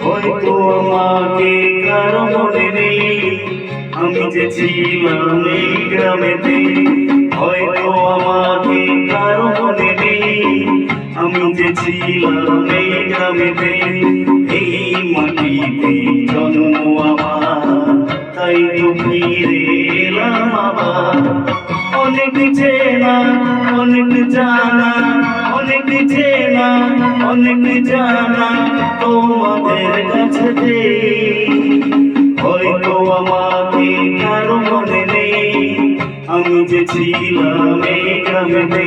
হয়তো আমাকে কারো মনে নেই, আমি যে ছিলাম এই গ্রামেতে। হয়তো আমাকে কারো মনে নেই, আমি যে ছিলাম এই গ্রামেতে। এই মাটিতে জন্ম আমার, তাই তো ফিরে এলাম আবার। অনেক চেনা অনেক জানা, অনেক চেনা অনেক জানা তোমাদের কাছে। হয়তো আমাকে কারো মনে নেই, আমি যে ছিলাম এই গ্রামেতে।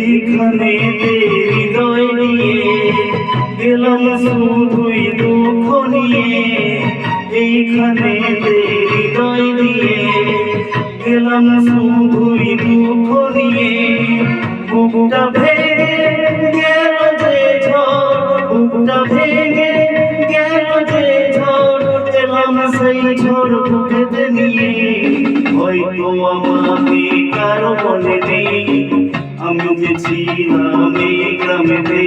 এইখানে হৃদয় নিয়ে গেলাম শুধুই দুঃখ নিয়ে। এইখানে হৃদয় নিয়ে গেলাম শুধুই দুঃখ নিয়ে। বুকটা ভেঙে গেল যে ঝড়, বুকটা ভেঙে গেল যে ঝড়, এলাম সেই ঝড় বুকেতে নিয়ে। হয়তো আমাকে কারো মনে নেই, আমি যে ছিলাম এই গ্রামেতে।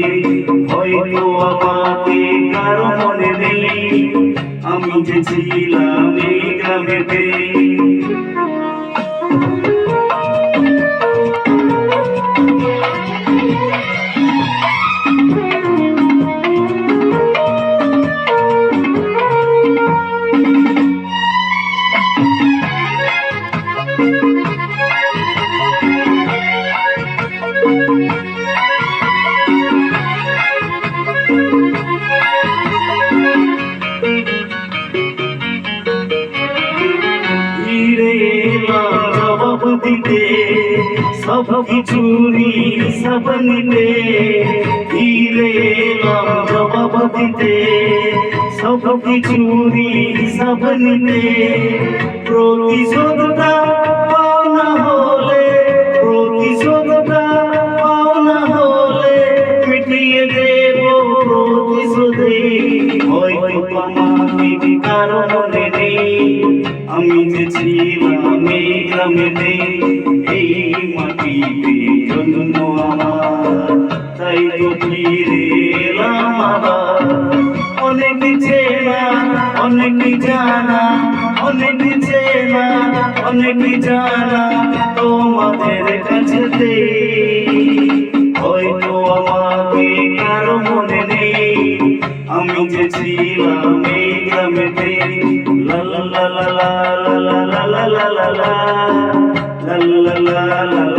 হয়তো আমাকে কারো মনে নেই, আমি যে ছিলাম এই গ্রামেতে। জবাব দিতে সব কিছুরই হিসাব নিতে। ফিরে এলাম জবাব দিতে সব কিছুরই হিসাব নিতে। প্রতিশোধটা পাওনা হলে, প্রতিশোধটা পাওনা হলে মিটিয়ে দেব প্রতিশোধে। হয়তো আমাকে কারো মনে নেই, আমি যে ছিলাম এই গ্রামেতে। এই মাটিতে জন্ম আমার, তাই তো ফিরে এলাম আবার। অনেক চেনা অনেক জানা, অনেক চেনা অনেক জানা তোমাদের কাছেতে। হয়তো আমাকে কারো মনে নেই, আমি যে ছিলাম এই গ্রামেতে। লা লা লা লা লা লা লা লা লা লা লা লা লা লা লা।